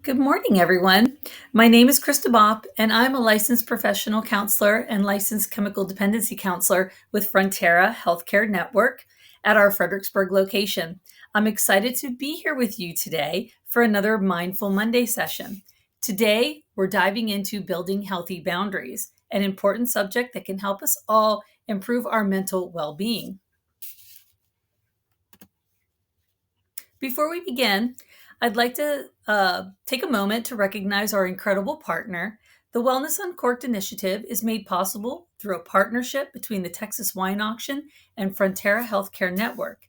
Good morning, everyone. My name is Krista Bopp, and I'm a licensed professional counselor and licensed chemical dependency counselor with Frontera Healthcare Network at our Fredericksburg location. I'm excited to be here with you today for another Mindful Monday session. Today, we're diving into building healthy boundaries, an important subject that can help us all improve our mental well-being. Before we begin, I'd like to take a moment to recognize our incredible partner. The Wellness Uncorked initiative is made possible through a partnership between the Texas Wine Auction and Frontera Healthcare Network.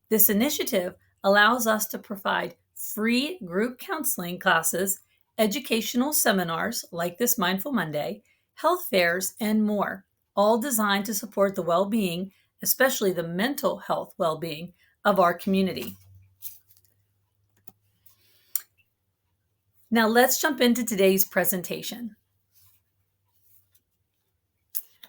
This initiative allows us to provide free group counseling classes, educational seminars like this Mindful Monday, health fairs, and more, all designed to support the well-being, especially the mental health well-being of our community. Now let's jump into today's presentation.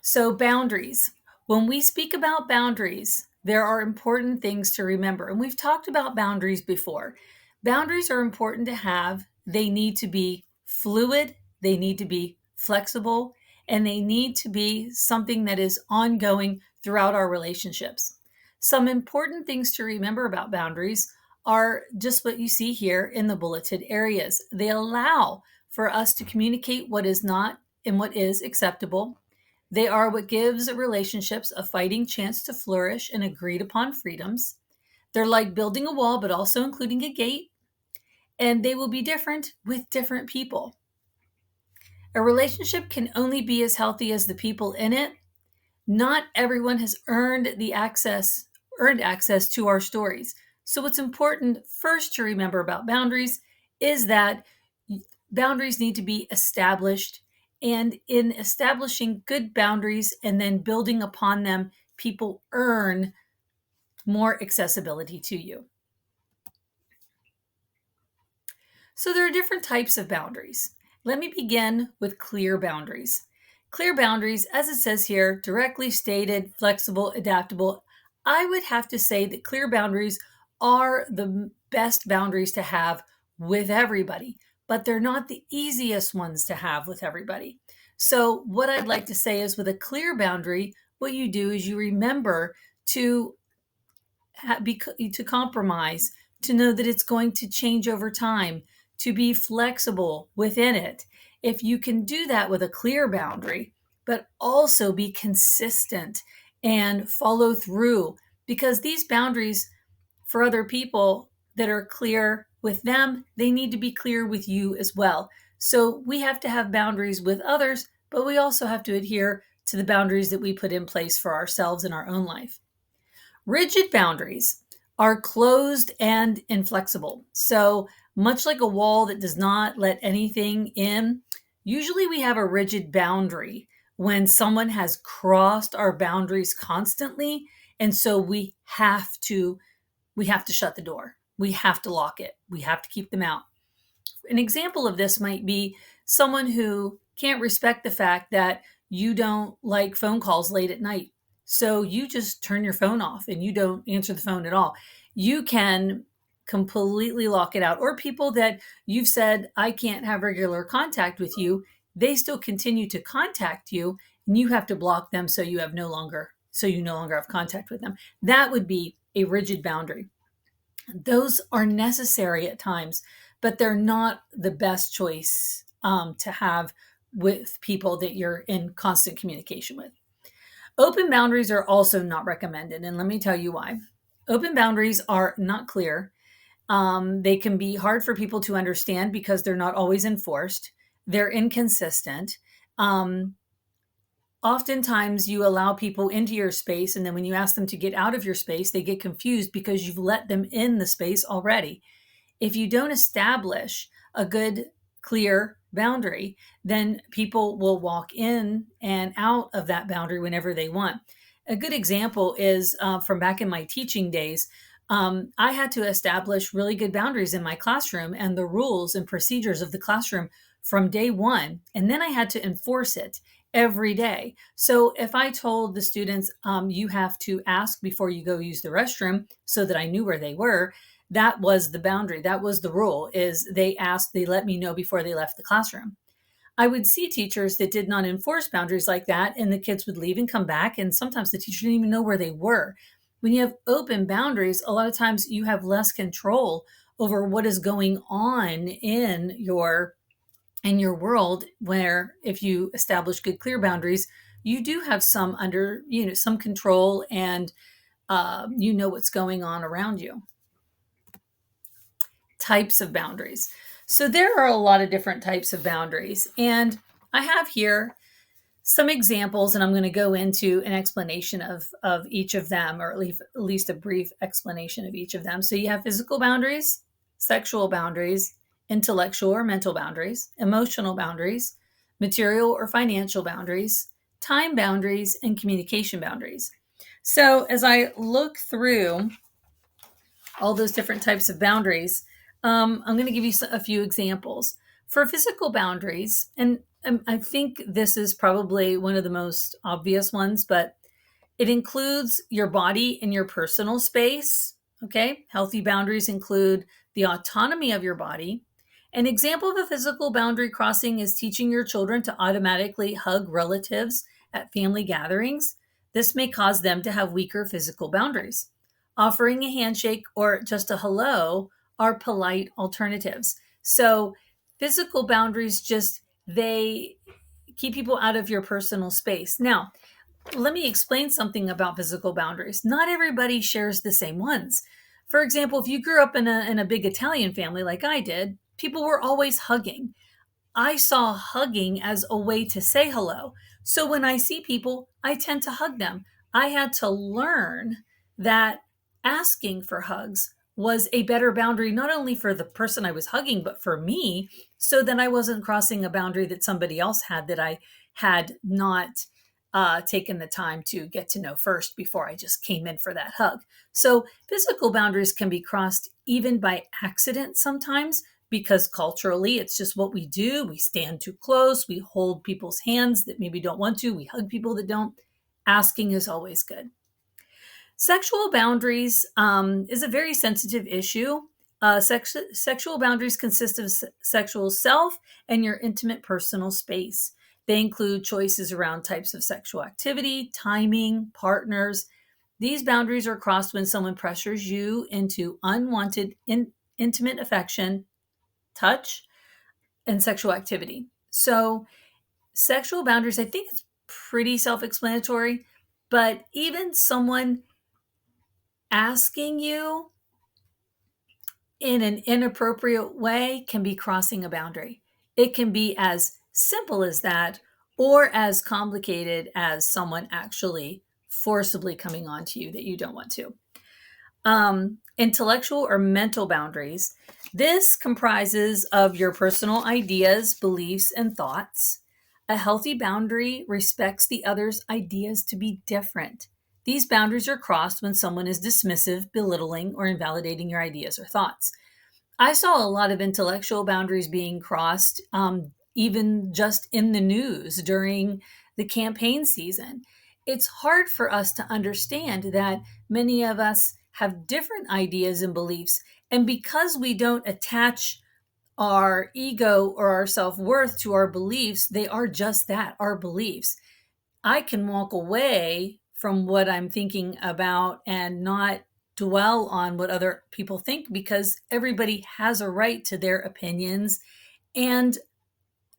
So boundaries. When we speak about boundaries, there are important things to remember. And we've talked about boundaries before. Boundaries are important to have. They need to be fluid, they need to be flexible, and they need to be something that is ongoing throughout our relationships. Some important things to remember about boundaries are just what you see here in the bulleted areas. They allow for us to communicate what is not and what is acceptable. They are what gives relationships a fighting chance to flourish and agreed upon freedoms. They're like building a wall, but also including a gate, and they will be different with different people. A relationship can only be as healthy as the people in it. Not everyone has earned access to our stories. So what's important first to remember about boundaries is that boundaries need to be established. And in establishing good boundaries and then building upon them, people earn more accessibility to you. So there are different types of boundaries. Let me begin with clear boundaries. Clear boundaries, as it says here, directly stated, flexible, adaptable. I would have to say that clear boundaries are the best boundaries to have with everybody, but they're not the easiest ones to have with everybody. So what I'd like to say is with a clear boundary, what you do is you remember to compromise, to know that it's going to change over time, to be flexible within it. If you can do that with a clear boundary, but also be consistent and follow through, because these boundaries for other people that are clear with them, they need to be clear with you as well. So we have to have boundaries with others, but we also have to adhere to the boundaries that we put in place for ourselves in our own life. Rigid boundaries are closed and inflexible. So much like a wall that does not let anything in, usually we have a rigid boundary when someone has crossed our boundaries constantly. And so we have to shut the door. We have to lock it. We have to keep them out. An example of this might be someone who can't respect the fact that you don't like phone calls late at night. So you just turn your phone off and you don't answer the phone at all. You can completely lock it out. Or people that you've said, I can't have regular contact with you, they still continue to contact you and you have to block them so you no longer have contact with them. That would be a rigid boundary. Those are necessary at times, but they're not the best choice to have with people that you're in constant communication with. Open boundaries are also not recommended, and let me tell you why. Open boundaries are not clear. They can be hard for people to understand because they're not always enforced. They're inconsistent. Oftentimes you allow people into your space, and then when you ask them to get out of your space, they get confused because you've let them in the space already. If you don't establish a good, clear boundary, then people will walk in and out of that boundary whenever they want. A good example is from back in my teaching days. I had to establish really good boundaries in my classroom and the rules and procedures of the classroom from day one. And then I had to enforce it every day. So if I told the students, you have to ask before you go use the restroom, so that I knew where they were, that was the boundary. That was the rule, is they let me know before they left the classroom. I would see teachers that did not enforce boundaries like that, and the kids would leave and come back, and sometimes the teacher didn't even know where they were. When you have open boundaries, a lot of times you have less control over what is going on in your world, where if you establish good clear boundaries, you do have some control, and you know what's going on around you. Types of boundaries. So there are a lot of different types of boundaries, and I have here some examples, and I'm going to go into an explanation of each of them, or at least a brief explanation of each of them. So you have physical boundaries, sexual boundaries, intellectual or mental boundaries, emotional boundaries, material or financial boundaries, time boundaries, and communication boundaries. So as I look through all those different types of boundaries, I'm going to give you a few examples. For physical boundaries, and I think this is probably one of the most obvious ones, but it includes your body and your personal space. Okay. Healthy boundaries include the autonomy of your body. An example of a physical boundary crossing is teaching your children to automatically hug relatives at family gatherings. This may cause them to have weaker physical boundaries. Offering a handshake or just a hello are polite alternatives. So, physical boundaries they keep people out of your personal space. Now, let me explain something about physical boundaries. Not everybody shares the same ones. For example, if you grew up in a big Italian family like I did, people were always hugging. I saw hugging as a way to say hello. So when I see people, I tend to hug them. I had to learn that asking for hugs was a better boundary, not only for the person I was hugging, but for me, so that I wasn't crossing a boundary that somebody else had, that I had not taken the time to get to know first before I just came in for that hug. So physical boundaries can be crossed even by accident sometimes, because culturally it's just what we do. We stand too close, we hold people's hands that maybe don't want to, we hug people that don't. Asking is always good. Sexual boundaries is a very sensitive issue. Sexual boundaries consist of sexual self and your intimate personal space. They include choices around types of sexual activity, timing, partners. These boundaries are crossed when someone pressures you into unwanted intimate affection, touch, and sexual activity. So, sexual boundaries, I think it's pretty self explanatory, but even someone asking you in an inappropriate way can be crossing a boundary. It can be as simple as that, or as complicated as someone actually forcibly coming on to you that you don't want to. Intellectual or mental boundaries. This comprises of your personal ideas, beliefs, and thoughts. A healthy boundary respects the other's ideas to be different. These boundaries are crossed when someone is dismissive, belittling, or invalidating your ideas or thoughts. I saw a lot of intellectual boundaries being crossed, even just in the news during the campaign season. It's hard for us to understand that many of us have different ideas and beliefs. And because we don't attach our ego or our self worth to our beliefs, they are just that, our beliefs. I can walk away from what I'm thinking about and not dwell on what other people think, because everybody has a right to their opinions. And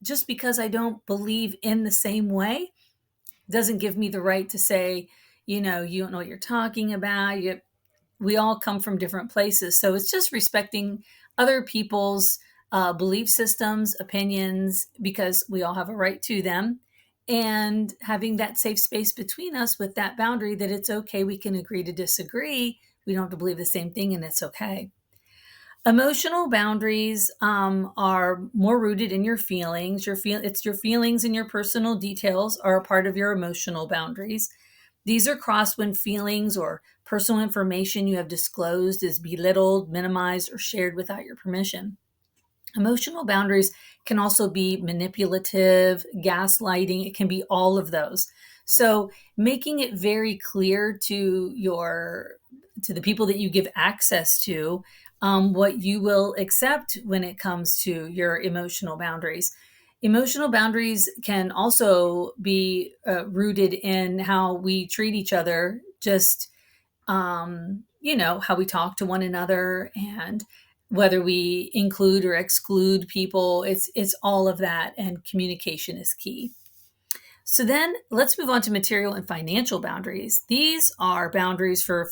just because I don't believe in the same way doesn't give me the right to say, you don't know what you're talking about. We all come from different places. So it's just respecting other people's belief systems, opinions, because we all have a right to them. And having that safe space between us with that boundary that it's okay, we can agree to disagree. We don't have to believe the same thing, and it's okay. Emotional boundaries are more rooted in your feelings. It's your feelings and your personal details are a part of your emotional boundaries. These are crossed when feelings or personal information you have disclosed is belittled, minimized, or shared without your permission. Emotional boundaries can also be manipulative, gaslighting. It can be all of those. So making it very clear to the people that you give access to, what you will accept when it comes to your emotional boundaries. Emotional boundaries can also be rooted in how we treat each other, just how we talk to one another, and whether we include or exclude people. It's all of that, and communication is key. So then let's move on to material and financial boundaries. These are boundaries for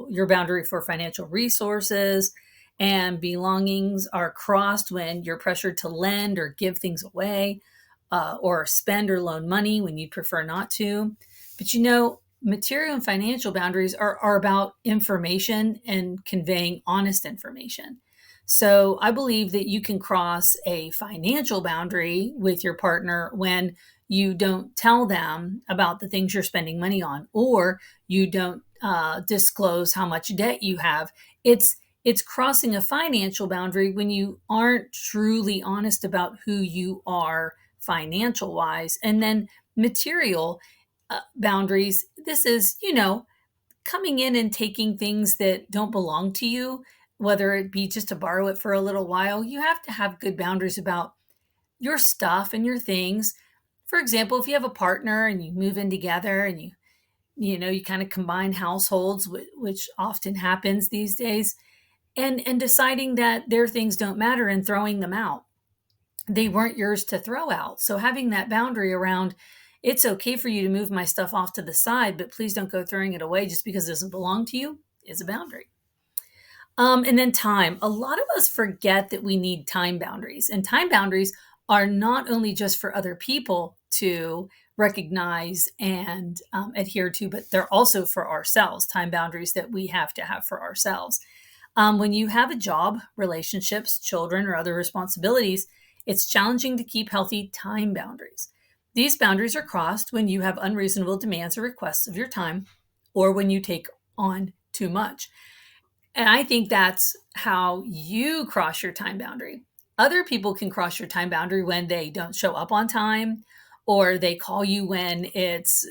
your boundary for financial resources and belongings are crossed when you're pressured to lend or give things away, or spend or loan money when you prefer not to. But material and financial boundaries are about information and conveying honest information. So I believe that you can cross a financial boundary with your partner when you don't tell them about the things you're spending money on, or you don't disclose how much debt you have. It's crossing a financial boundary when you aren't truly honest about who you are financial wise. And then material boundaries. This is, coming in and taking things that don't belong to you, whether it be just to borrow it for a little while. You have to have good boundaries about your stuff and your things. For example, if you have a partner and you move in together and you kind of combine households, which often happens these days, and deciding that their things don't matter and throwing them out. They weren't yours to throw out. So having that boundary around, it's okay for you to move my stuff off to the side, but please don't go throwing it away just because it doesn't belong to you, is a boundary. And then time. A lot of us forget that we need time boundaries. And time boundaries are not only just for other people to recognize and adhere to, but they're also for ourselves, time boundaries that we have to have for ourselves. When you have a job, relationships, children, or other responsibilities, it's challenging to keep healthy time boundaries. These boundaries are crossed when you have unreasonable demands or requests of your time, or when you take on too much. And I think that's how you cross your time boundary. Other people can cross your time boundary when they don't show up on time, or they call you when it's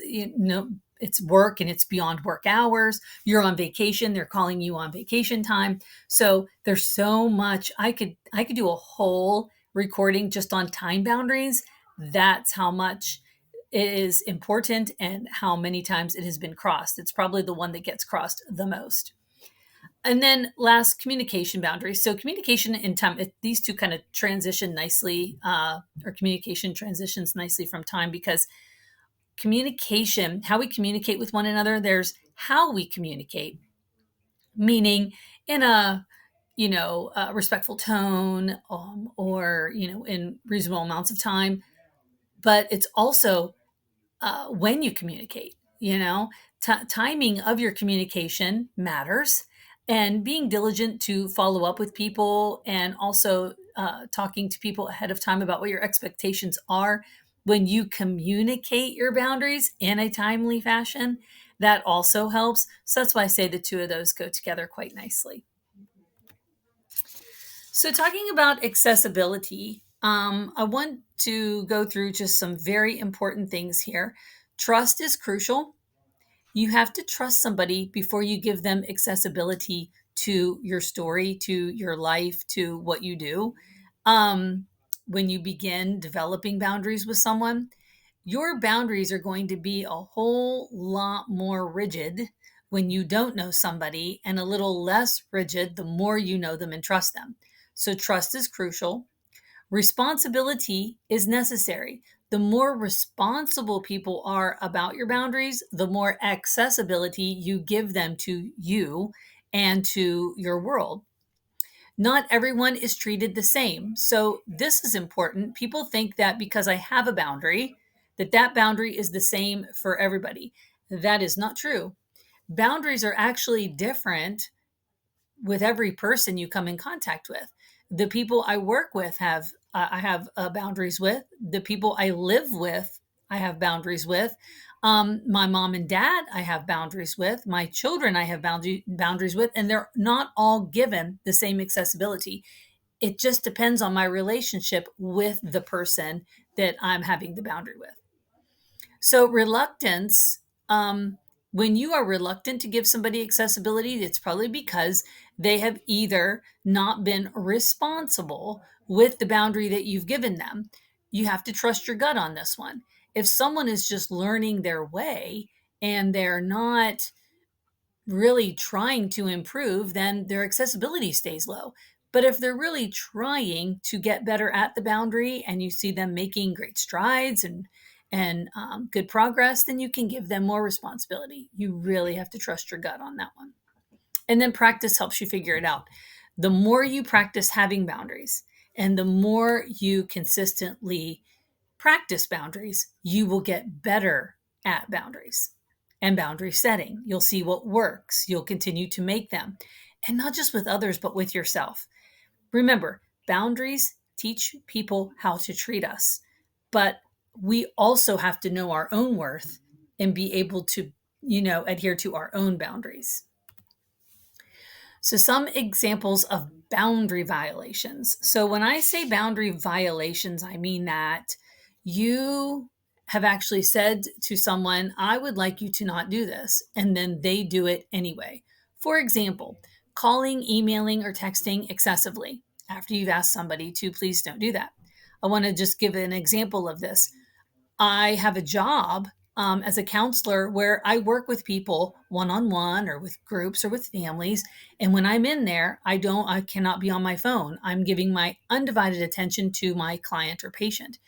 work and it's beyond work hours. You're on vacation, they're calling you on vacation time. So there's so much. I could do a whole recording just on time boundaries. That's how much it is important and how many times it has been crossed. It's probably the one that gets crossed the most. And then last, communication boundaries. So communication and time, these two kind of transition nicely, or communication transitions nicely from time, because communication, how we communicate with one another, there's how we communicate, meaning in a respectful tone, or in reasonable amounts of time. But it's also when you communicate. Timing of your communication matters, and being diligent to follow up with people, and also talking to people ahead of time about what your expectations are when you communicate your boundaries in a timely fashion. That also helps. So that's why I say the two of those go together quite nicely. So, talking about accessibility, I want to go through just some very important things here. Trust is crucial. You have to trust somebody before you give them accessibility to your story, to your life, to what you do. When you begin developing boundaries with someone, your boundaries are going to be a whole lot more rigid when you don't know somebody, and a little less rigid the more you know them and trust them. So, trust is crucial. Responsibility is necessary. The more responsible people are about your boundaries, the more accessibility you give them to you and to your world. Not everyone is treated the same. So this is important. People think that because I have a boundary, that boundary is the same for everybody. That is not true. Boundaries are actually different with every person you come in contact with. The people I work with I have boundaries with. The people I live with, I have boundaries with. My mom and dad, I have boundaries with. My children, I have boundaries with, and they're not all given the same accessibility. It just depends on my relationship with the person that I'm having the boundary with. So reluctance, um, When you are reluctant to give somebody accessibility, it's probably because they have either not been responsible with the boundary that you've given them. You have to trust your gut on this one. If someone is just learning their way and they're not really trying to improve, then their accessibility stays low. But if they're really trying to get better at the boundary and you see them making great strides and good progress, then you can give them more responsibility. You really have to trust your gut on that one. And then practice helps you figure it out. The more you practice having boundaries and the more you consistently practice boundaries, you will get better at boundaries and boundary setting. You'll see what works. You'll continue to make them, and not just with others, but with yourself. Remember, boundaries teach people how to treat us, but we also have to know our own worth and be able to, adhere to our own boundaries. So, some examples of boundary violations. So, when I say boundary violations, I mean that you have actually said to someone, I would like you to not do this, and then they do it anyway. For example, calling, emailing, or texting excessively after you've asked somebody to please don't do that. I want to just give an example of this. I have a job as a counselor where I work with people one on one or with groups or with families. And when I'm in there, I cannot be on my phone. I'm giving my undivided attention to my client or patient.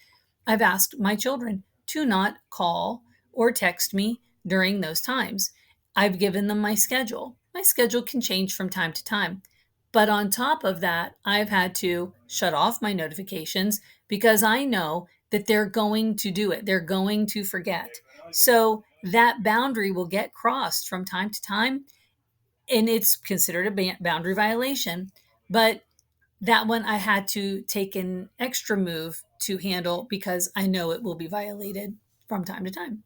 I've asked my children to not call or text me during those times. I've given them my schedule. My schedule can change from time to time. But on top of that, I've had to shut off my notifications because I know that they're going to do it. They're going to forget. So that boundary will get crossed from time to time, and it's considered a boundary violation. But that one I had to take an extra move to handle because I know it will be violated from time to time.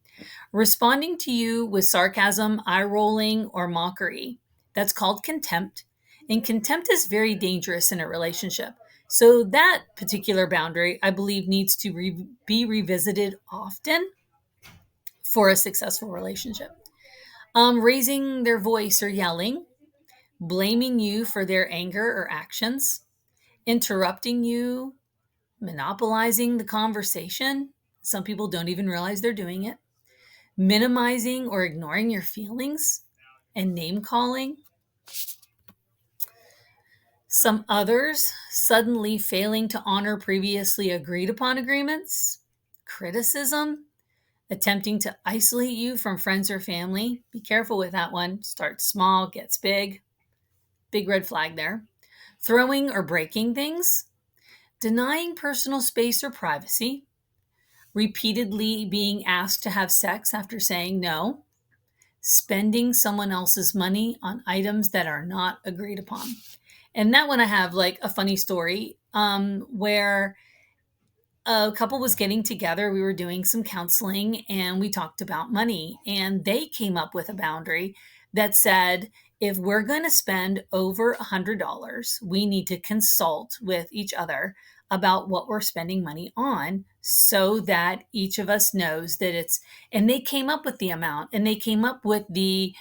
Responding to you with sarcasm, eye rolling, or mockery. That's called contempt. And contempt is very dangerous in a relationship. So, that particular boundary, I believe, needs to be revisited often for a successful relationship. Raising their voice or yelling, blaming you for their anger or actions, interrupting you, monopolizing the conversation. Some people don't even realize they're doing it. Minimizing or ignoring your feelings and name calling. Some others, suddenly failing to honor previously agreed upon agreements. Criticism, attempting to isolate you from friends or family. Be careful with that one. Starts small, gets big. Big red flag there. Throwing or breaking things. Denying personal space or privacy. Repeatedly being asked to have sex after saying no. Spending someone else's money on items that are not agreed upon. And that one I have like a funny story where a couple was getting together. We were doing some counseling and we talked about money. And they came up with a boundary that said, if we're going to spend over $100, we need to consult with each other about what we're spending money on so that each of us knows that and they came up with the amount and they came up with the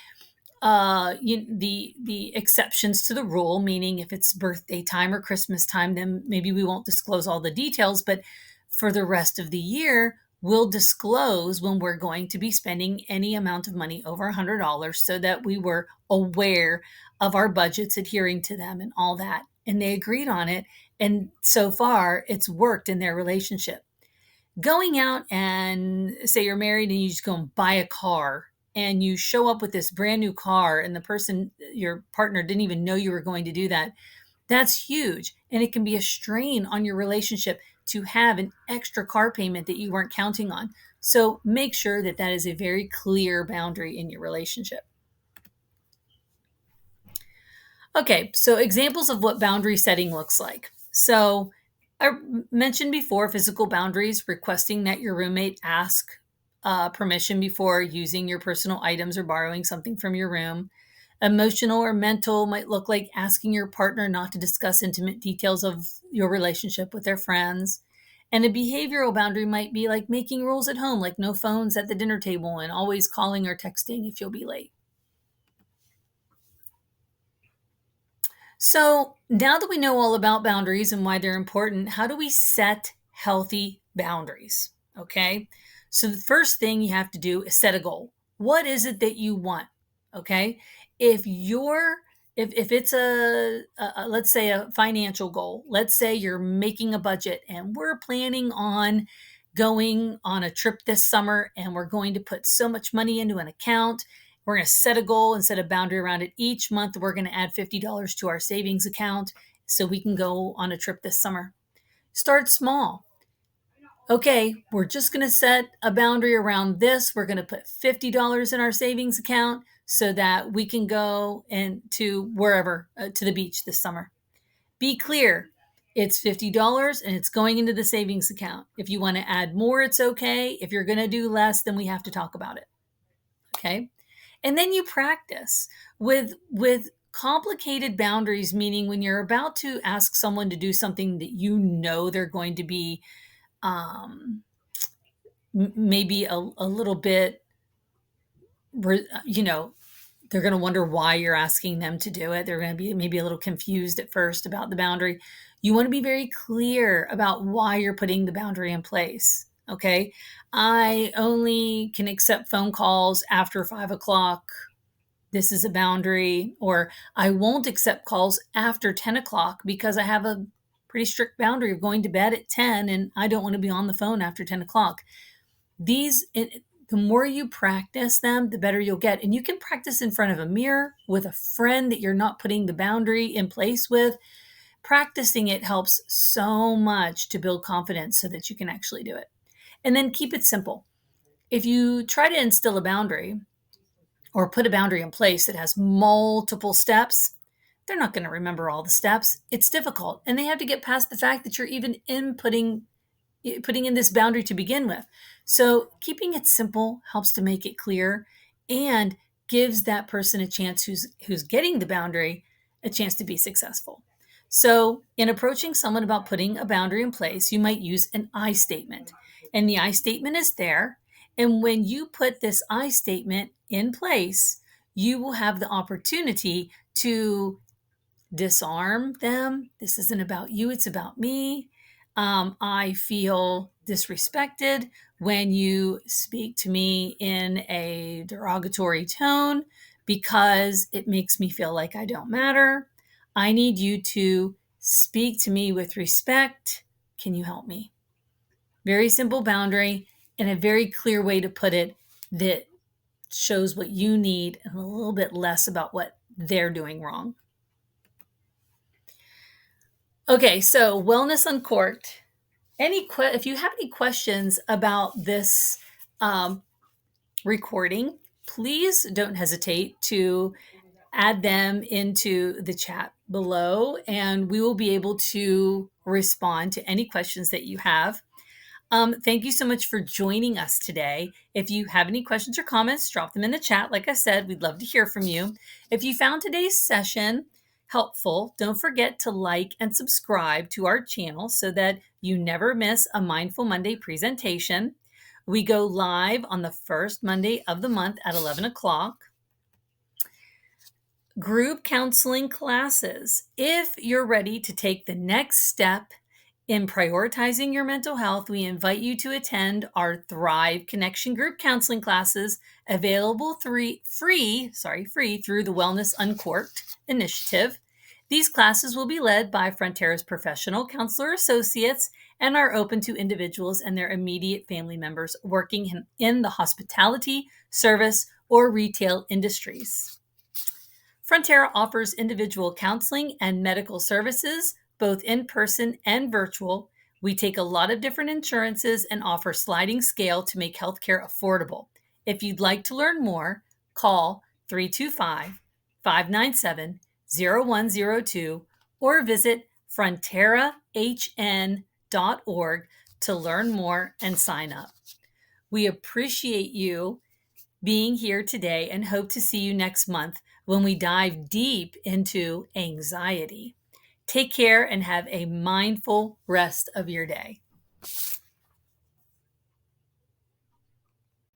exceptions to the rule, meaning if it's birthday time or Christmas time, then maybe we won't disclose all the details, but for the rest of the year, we'll disclose when we're going to be spending any amount of money over $100 so that we were aware of our budgets, adhering to them and all that. And they agreed on it. And so far, it's worked in their relationship. Going out and say you're married and you just go and buy a car and you show up with this brand new car and the person, your partner, didn't even know you were going to do that. That's huge. And it can be a strain on your relationship to have an extra car payment that you weren't counting on. So make sure that that is a very clear boundary in your relationship. Okay, so examples of what boundary setting looks like. So I mentioned before physical boundaries, requesting that your roommate ask permission before using your personal items or borrowing something from your room. Emotional or mental might look like asking your partner not to discuss intimate details of your relationship with their friends. And a behavioral boundary might be like making rules at home, like no phones at the dinner table and always calling or texting if you'll be late. So now that we know all about boundaries and why they're important, how do we set healthy boundaries? Okay. So the first thing you have to do is set a goal. What is it that you want? Okay. If you're if it's let's say a financial goal, let's say you're making a budget and we're planning on going on a trip this summer and we're going to put so much money into an account. We're going to set a goal and set a boundary around it. Each month, we're going to add $50 to our savings account so we can go on a trip this summer. Start small. Okay, we're just going to set a boundary around this. We're going to put $50 in our savings account so that we can go and to wherever, to the beach this summer. Be clear. It's $50 and it's going into the savings account. If you want to add more, it's okay. If you're going to do less, then we have to talk about it. Okay. And then you practice with complicated boundaries, meaning when you're about to ask someone to do something that you know they're going to be um, maybe a little bit, you know, they're going to wonder why you're asking them to do it. They're going to be maybe a little confused at first about the boundary. You want to be very clear about why you're putting the boundary in place. Okay. I only can accept phone calls after 5 o'clock. This is a boundary. Or I won't accept calls after 10 o'clock because I have a pretty strict boundary of going to bed at 10 and I don't want to be on the phone after 10 o'clock. The more you practice them, the better you'll get. And you can practice in front of a mirror with a friend that you're not putting the boundary in place with. Practicing it helps so much to build confidence so that you can actually do it. And then keep it simple. If you try to instill a boundary or put a boundary in place that has multiple steps, they're not going to remember all the steps. It's difficult. And they have to get past the fact that you're even putting in this boundary to begin with. So keeping it simple helps to make it clear and gives that person a chance who's getting the boundary a chance to be successful. So in approaching someone about putting a boundary in place, you might use an I statement. And the I statement is there. And when you put this I statement in place, you will have the opportunity to disarm them. This isn't about you, it's about me. I feel disrespected when you speak to me in a derogatory tone because it makes me feel like I don't matter. I need you to speak to me with respect. Can you help me? Very simple boundary and a very clear way to put it that shows what you need and a little bit less about what they're doing wrong. Okay, so Wellness Uncorked. If you have any questions about this recording, please don't hesitate to add them into the chat below, and we will be able to respond to any questions that you have. Thank you so much for joining us today. If you have any questions or comments, drop them in the chat. Like I said, we'd love to hear from you. If you found today's session helpful, don't forget to like and subscribe to our channel so that you never miss a Mindful Monday presentation. We go live on the first Monday of the month at 11 o'clock. Group counseling classes. If you're ready to take the next step in prioritizing your mental health, we invite you to attend our Thrive Connection group counseling classes, available free through the Wellness Uncorked initiative. These classes will be led by Frontera's professional counselor associates and are open to individuals and their immediate family members working in the hospitality, service, or retail industries. Frontera offers individual counseling and medical services, both in person and virtual. We take a lot of different insurances and offer sliding scale to make healthcare affordable. If you'd like to learn more, call 325-597-0102 or visit fronterahn.org to learn more and sign up. We appreciate you being here today and hope to see you next month when we dive deep into anxiety. Take care and have a mindful rest of your day.